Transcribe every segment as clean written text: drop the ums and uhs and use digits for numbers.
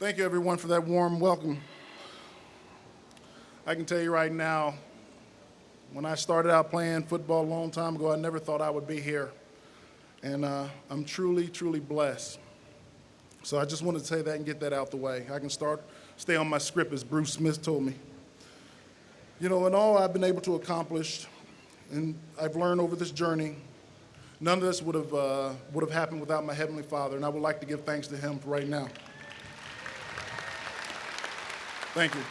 Thank you, everyone, for that warm welcome. I can tell you right now, when I started out playing football a long time ago, I never thought I would be here. And I'm truly, truly blessed. So I just wanted to say that and get that out the way. I can stay on my script, as Bruce Smith told me. You know, in all I've been able to accomplish, and I've learned over this journey, none of this would have happened without my Heavenly Father, and I would like to give thanks to Him for right now. Thank you.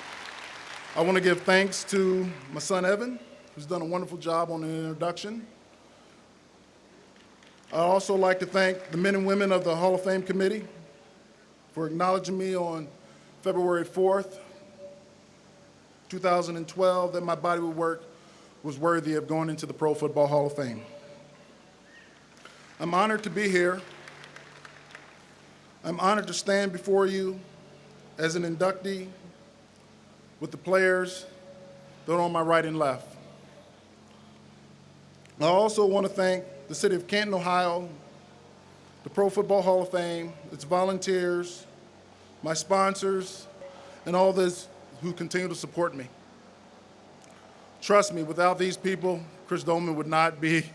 I want to give thanks to my son, Evan, who's done a wonderful job on the introduction. I'd also like to thank the men and women of the Hall of Fame Committee for acknowledging me on February 4th, 2012, that my body of work was worthy of going into the Pro Football Hall of Fame. I'm honored to be here. I'm honored to stand before you as an inductee with the players that are on my right and left. I also want to thank the city of Canton, Ohio, the Pro Football Hall of Fame, its volunteers, my sponsors, and all those who continue to support me. Trust me, without these people, Chris Doleman would not be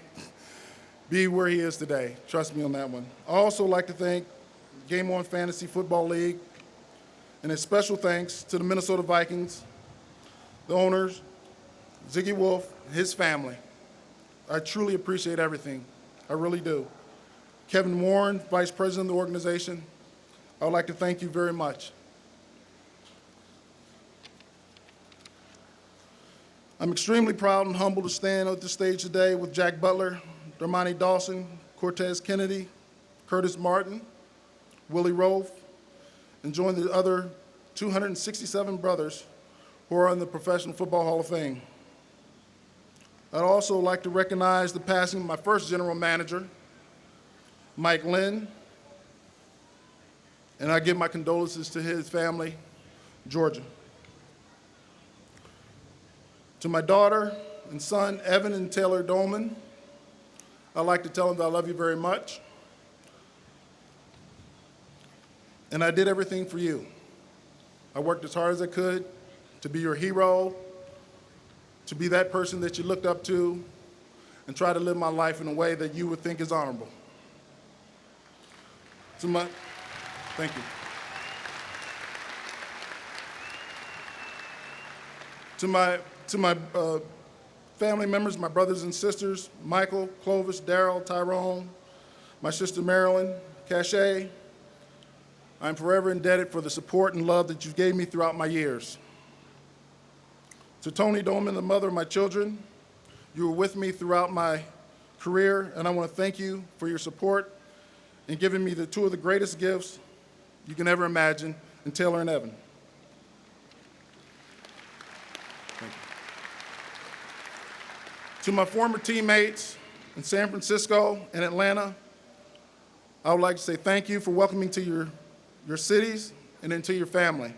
where he is today. Trust me on that one. I also like to thank Game On Fantasy Football League, and a special thanks to the Minnesota Vikings, the owners, Ziggy Wolf, his family. I truly appreciate everything. I really do. Kevin Warren, Vice President of the organization, I would like to thank you very much. I'm extremely proud and humbled to stand at the stage today with Jack Butler, Dermontti Dawson, Cortez Kennedy, Curtis Martin, Willie Rofe, and join the other 267 brothers who are in the Professional Football Hall of Fame. I'd also like to recognize the passing of my first general manager, Mike Lynn, and I give my condolences to his family, Georgia. To my daughter and son, Evan and Taylor Doleman, I'd like to tell them that I love you very much. And I did everything for you. I worked as hard as I could to be your hero, to be that person that you looked up to, and try to live my life in a way that you would think is honorable. Thank you. To my family members, my brothers and sisters, Michael, Clovis, Daryl, Tyrone, my sister Marilyn, Cachet, I'm forever indebted for the support and love that you gave me throughout my years. To Tony Doleman, the mother of my children, you were with me throughout my career, and I want to thank you for your support and giving me two of the greatest gifts you can ever imagine in Taylor and Evan. Thank you. To my former teammates in San Francisco and Atlanta, I would like to say thank you for welcoming to your cities and into your family.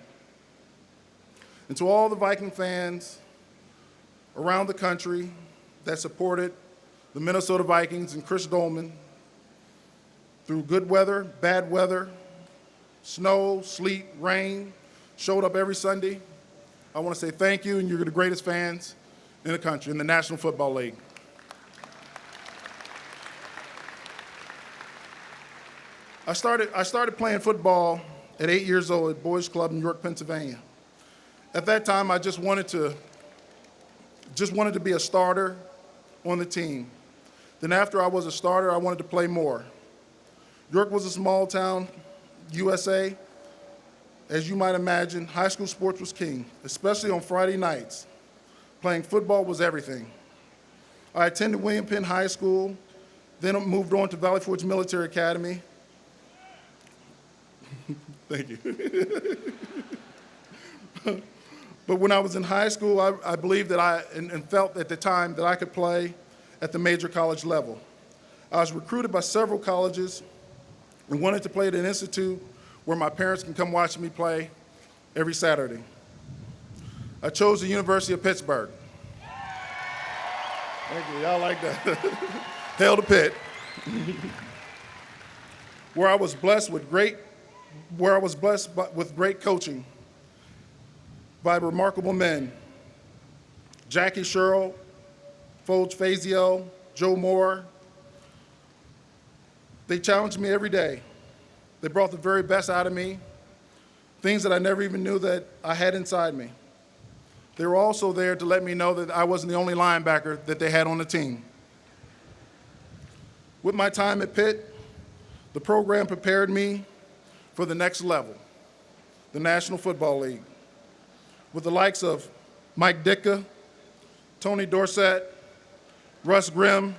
And to all the Viking fans around the country that supported the Minnesota Vikings and Chris Doleman through good weather, bad weather, snow, sleet, rain, showed up every Sunday, I want to say thank you, and you're the greatest fans in the country, in the National Football League. I started playing football at 8 years old at Boys Club in York, Pennsylvania. At that time, I just wanted to be a starter on the team. Then after I was a starter, I wanted to play more. York was a small town, USA. As you might imagine, high school sports was king, especially on Friday nights. Playing football was everything. I attended William Penn High School, then moved on to Valley Forge Military Academy. Thank you. But when I was in high school, I believed that and felt at the time that I could play at the major college level. I was recruited by several colleges and wanted to play at an institute where my parents can come watch me play every Saturday. I chose the University of Pittsburgh. Thank you, y'all like that. Hail to Pitt. Where I was blessed with great where I was blessed with great coaching by remarkable men. Jackie Sherrill, Foge Fazio, Joe Moore. They challenged me every day. They brought the very best out of me, things that I never even knew that I had inside me. They were also there to let me know that I wasn't the only linebacker that they had on the team. With my time at Pitt, the program prepared me for the next level, the National Football League, with the likes of Mike Ditka, Tony Dorsett, Russ Grimm,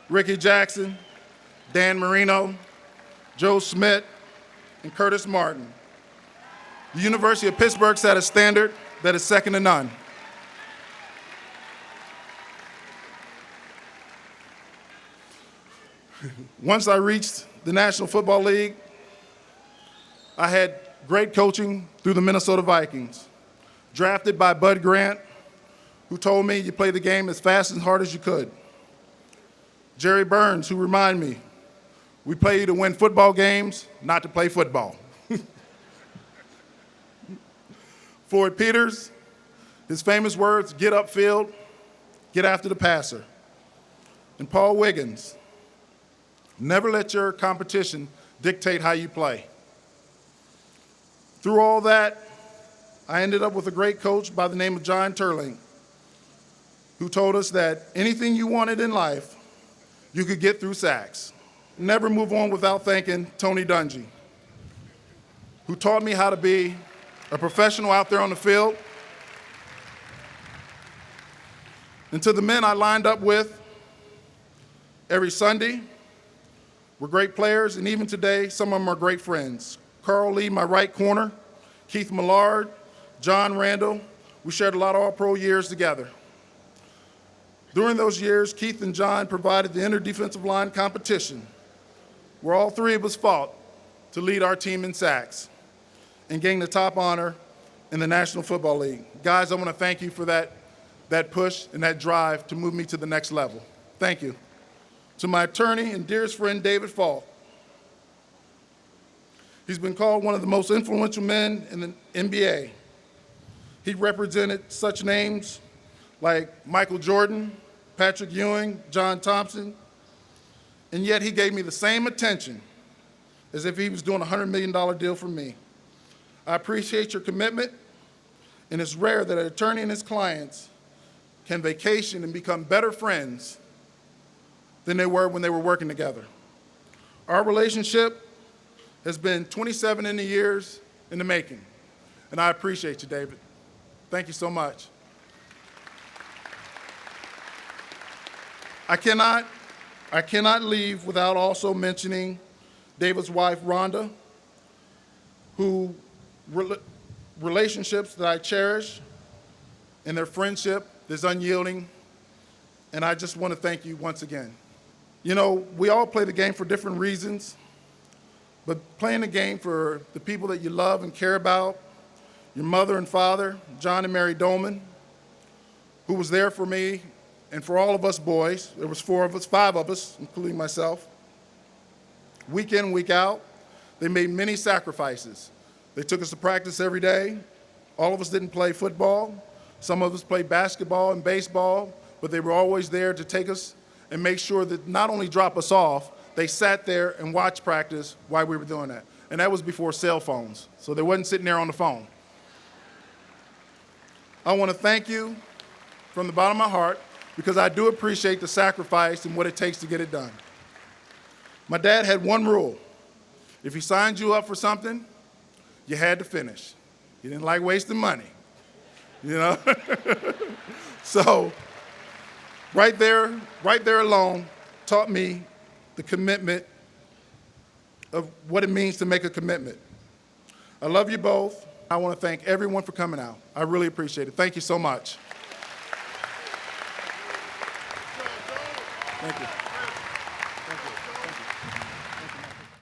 Ricky Jackson, Dan Marino, Joe Schmidt, and Curtis Martin. The University of Pittsburgh set a standard that is second to none. Once I reached the National Football League, I had great coaching through the Minnesota Vikings, drafted by Bud Grant, who told me you play the game as fast and hard as you could. Jerry Burns, who reminded me, we play you to win football games, not to play football. Floyd Peters, his famous words, get upfield, get after the passer. And Paul Wiggins, never let your competition dictate how you play. Through all that, I ended up with a great coach by the name of John Turling, who told us that anything you wanted in life, you could get through sacks. Never move on without thanking Tony Dungy, who taught me how to be a professional out there on the field. And to the men I lined up with every Sunday were great players, and even today, some of them are great friends. Carl Lee, my right corner, Keith Millard, John Randall. We shared a lot of all-pro years together. During those years, Keith and John provided the inter-defensive line competition, where all three of us fought to lead our team in sacks and gain the top honor in the National Football League. Guys, I want to thank you for that push and that drive to move me to the next level. Thank you. To my attorney and dearest friend, David Falk. He's been called one of the most influential men in the NBA. He represented such names like Michael Jordan, Patrick Ewing, John Thompson, and yet he gave me the same attention as if he was doing a $100 million deal for me. I appreciate your commitment, and it's rare that an attorney and his clients can vacation and become better friends than they were when they were working together. Our relationship has been 27 years in the making, and I appreciate you, David. Thank you so much. I cannot leave without also mentioning David's wife, Rhonda, who relationships that I cherish, and their friendship is unyielding, and I just want to thank you once again. You know, we all play the game for different reasons, but playing the game for the people that you love and care about, your mother and father, John and Mary Doleman, who was there for me and for all of us boys. There was 5 of us, including myself. Week in, week out, they made many sacrifices. They took us to practice every day. All of us didn't play football. Some of us played basketball and baseball, but they were always there to take us and make sure that not only drop us off, they sat there and watched practice while we were doing that. And that was before cell phones, so they wasn't sitting there on the phone. I want to thank you from the bottom of my heart, because I do appreciate the sacrifice and what it takes to get it done. My dad had one rule. If he signed you up for something, you had to finish. He didn't like wasting money, you know? So right there alone taught me the commitment of what it means to make a commitment. I love you both. I want to thank everyone for coming out. I really appreciate it. Thank you so much. Thank you.